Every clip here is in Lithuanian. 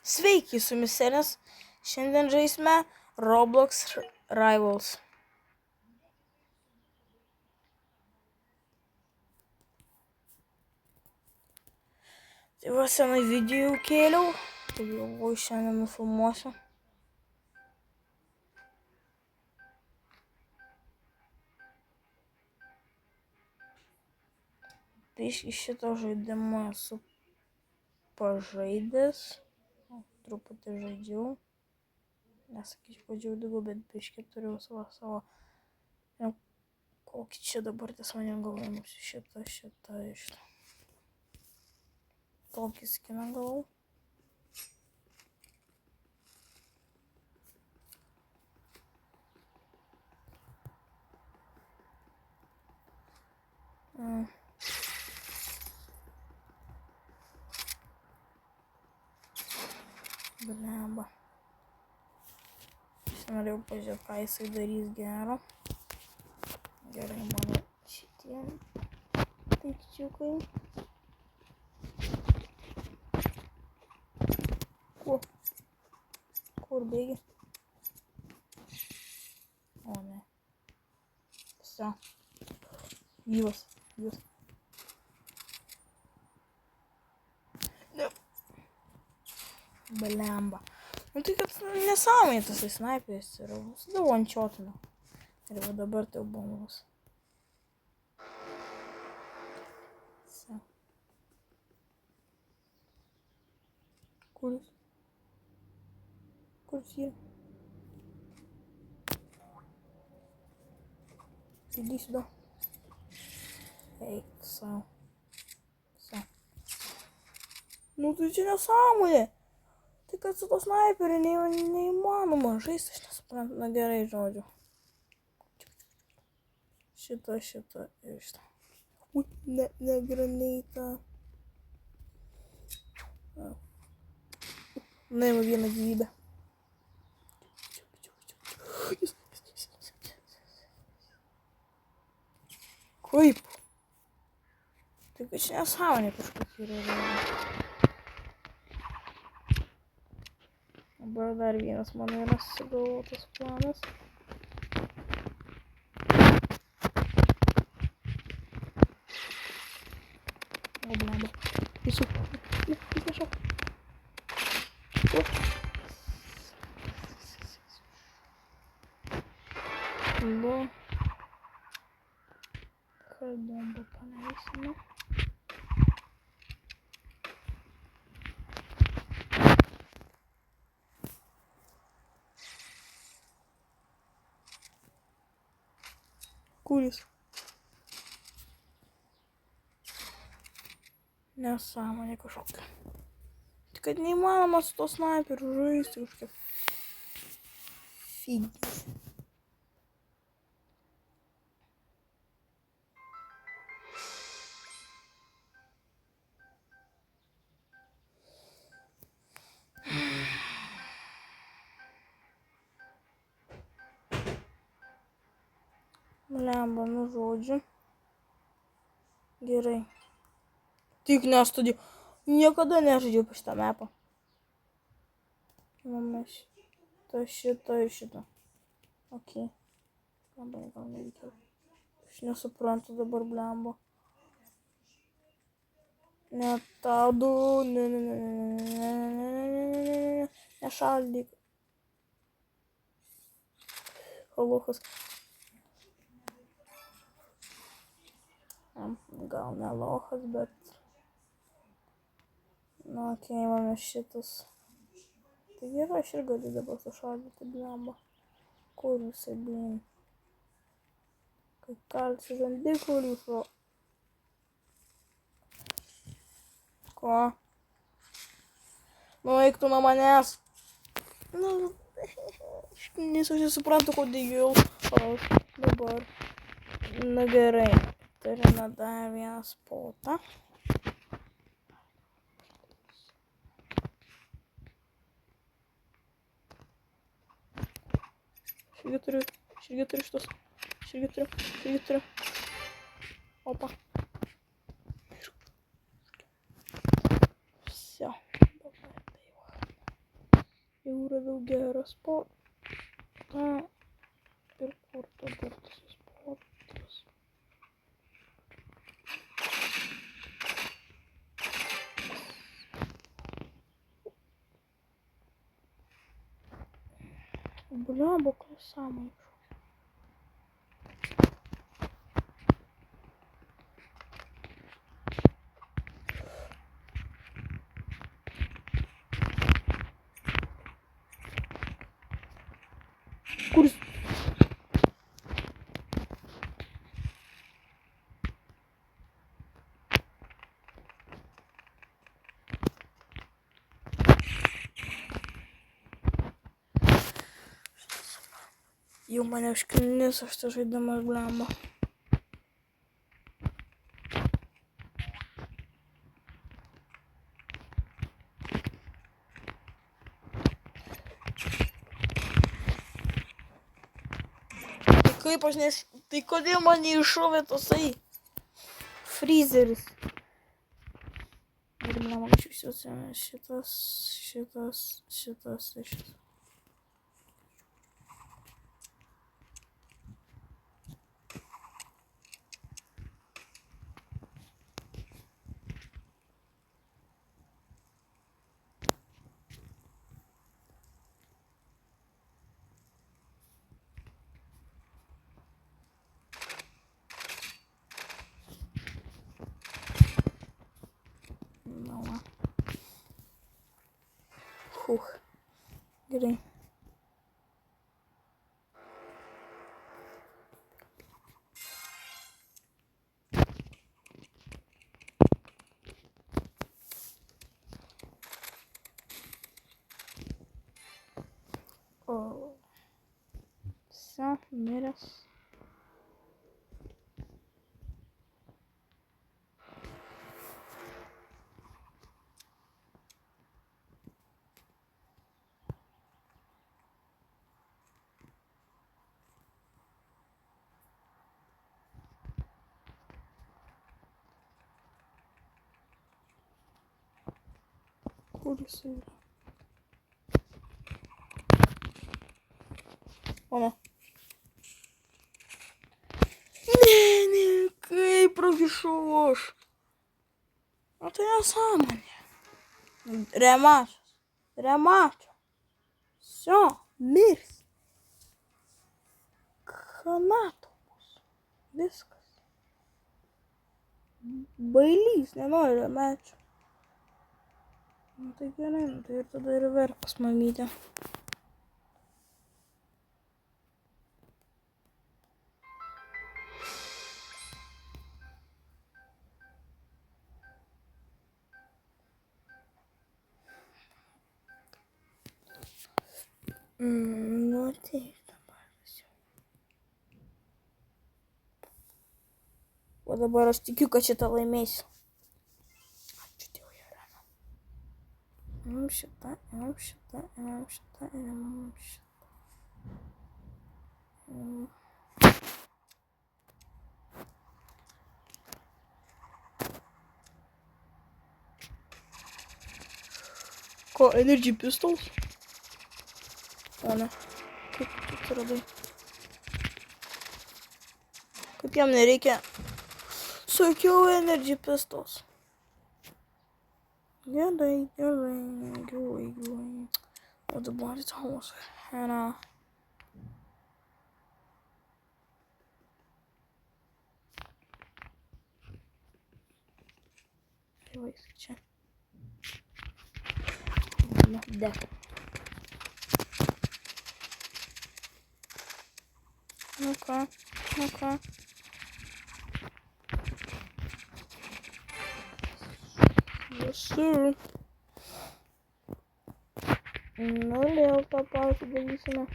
Sveiki, su jumis Senis. Šiandien žaisime Roblox Rivals. Tai va, senai video jau kėliau. Tai jau šiandien nufilmuosiu. Tai iš šito žaidimo esu pažaidęs. Truputį žaidžiau. Nesakyčiau, kad žaidžiau, bet biškį turiu savo. Kokį čia dabar ties manim galvoju, šitą. Tokį skiną galvoju. Blemba. Aš norėjau pažiūrėti, ką jisai darys gero. Gerai, mano šitie daikčiukai. Kur bėgi? O, ne. Все. Jūs. Blemba. Nu tai kad nesąmonė tas snaiperis yra. Visada one-shotino. Ir va dabar tai jau bombos. Все. Kur jis yra? Иди сюда. Эй, сам. Nu tai čia nesąmonė. Tai kad su to snaiperiu neįmanoma žaisti, aš nesuprantu. Na gerai, žodžiu. Šitą ir šitą. Ui, ne granatą. Nuėmiau vieną gyvybę. Kaip? Tai kad čia nesąmonė kažkokia yra. Dabar dar vienas mano yra sugalvotas planas. O, blemba. Jis nešok. Nu. Kad bombą paleisime. Kur jis? Nesąmonė kažkokia. Tik kad neįmanoma su to snaiperiu žaisti kažkokia figis. Blemba, nu žodžiu. Gerai. Tik nestudijau. Niekada nežaidžiau po šitą mapą. Mama šitą ir šitą. Ok. Blemba, gal nereikia. Aš nesuprantu dabar, blemba. Ne tadu. Nešaldyk. Halochas. Gal ne lochas, bet... Nu, okei, mano šitas. Tai gerai, aš ir galiu dabar sušaldyti, blemba. Kur jisai, blin? Kai kalsi žandikulių su... Ko? Nu, eik tu nuo manęs. Nu, aš nesuprantu, kodėl aš dabar. Nu, gerai. Turime dar vieną spotą. Aš irgi turiu šitos. Aš irgi turiu. Opa. Все. Dabar tai va. Jau radau gerą spotą. Ir kur dabar tas spotas? Blemba, kokia sąmonė. Kuris? Jau mane užknis šitas žaidimas, blemba. Tai kaip aš nes... Tai kodėl man neiššovė tasai freezeris? Ir blemba, šitas ir šitas. Gerai. O. Все, miręs. Kur jisai yra? Mama. Ne, kaip prakišau aš. O tai nesąmonė. Remačas. Все, mirs. Kanatomus. Viskas. Bailys, nenori remečio. Nu tai gerai, nu tai ir tada ir verk pas mamytę. Nu tai dabar jau. O dabar aš tikiu, kad šitą laimėsiu. Ačiū Dievui, Irena. Imam šitą. Ko, Energy Pistols? O ne, kaip tu atsiradai? Kaip jam nereikia? Sakiau Energy Pistols. Gerai. O dabar it's almost Hannah. Anyways, čia. Da. Ну-ка. Yes, sir. Ну, Лео попался, довесено.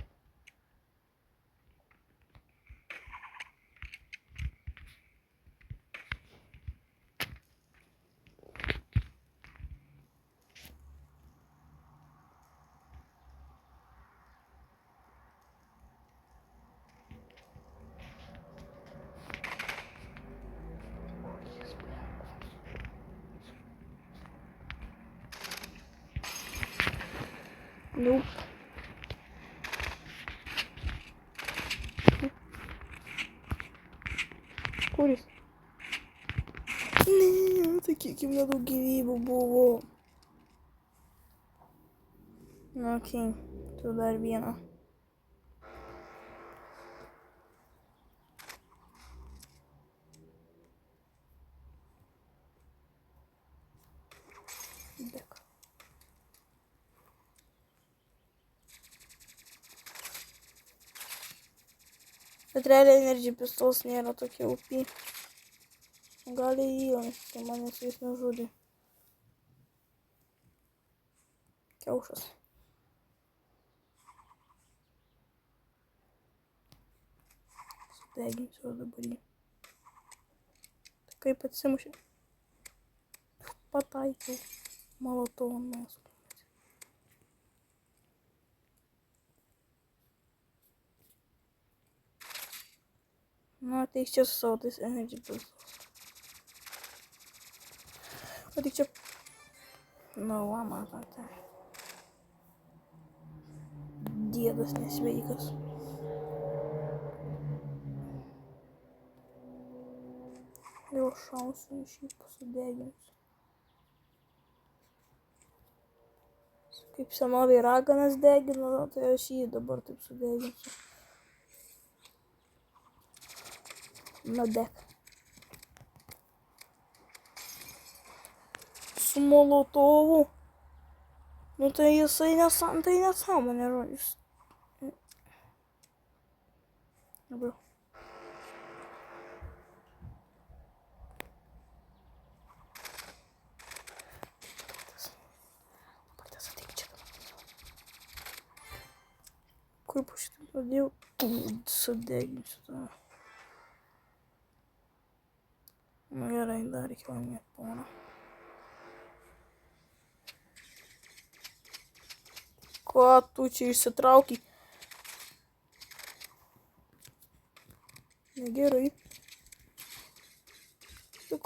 Nope. Kuris? Ne, tai kiek jums nedaug gyvybių buvo. Na, okei, tu dar vieną. Dek. Bet realiai Energy Pistols nėra tokie UP. Gal įėjo, tai manęs jis nežudė. Kiaušas. Sudeginsiu dabar jį. Tai kaip atsimušė. Pataikiau. Molotovas. Na, tai čia su savo tais Energy Pistols. O tik čia... Na, va, matote. Diedas nesveikas. Jau šausiu iš jį pasudeginsiu. Kaip senoviai raganas degino, tai aš jį dabar taip sudeginsiu. Na, dek. Su molotovu. Nu, tai jisai nesąmonė rodys. Dabar. Dabar ateik čia dabar. Kur po šitą pradėjau? Sudeginsiu tą. Nu gerai, dar reikia laimėti porą. Ko tu čia išsitrauki? Negerai. Tai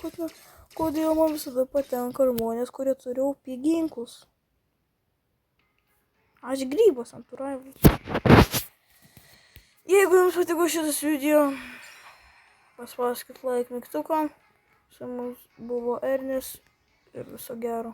kodėl man visada patenka žmonės, kurie turi UP ginklus? Aš grybas ant turaivo. Jeigu jums patiko šitas video, paspauskit like mygtuką. Su mums buvo Ernis ir viso gero.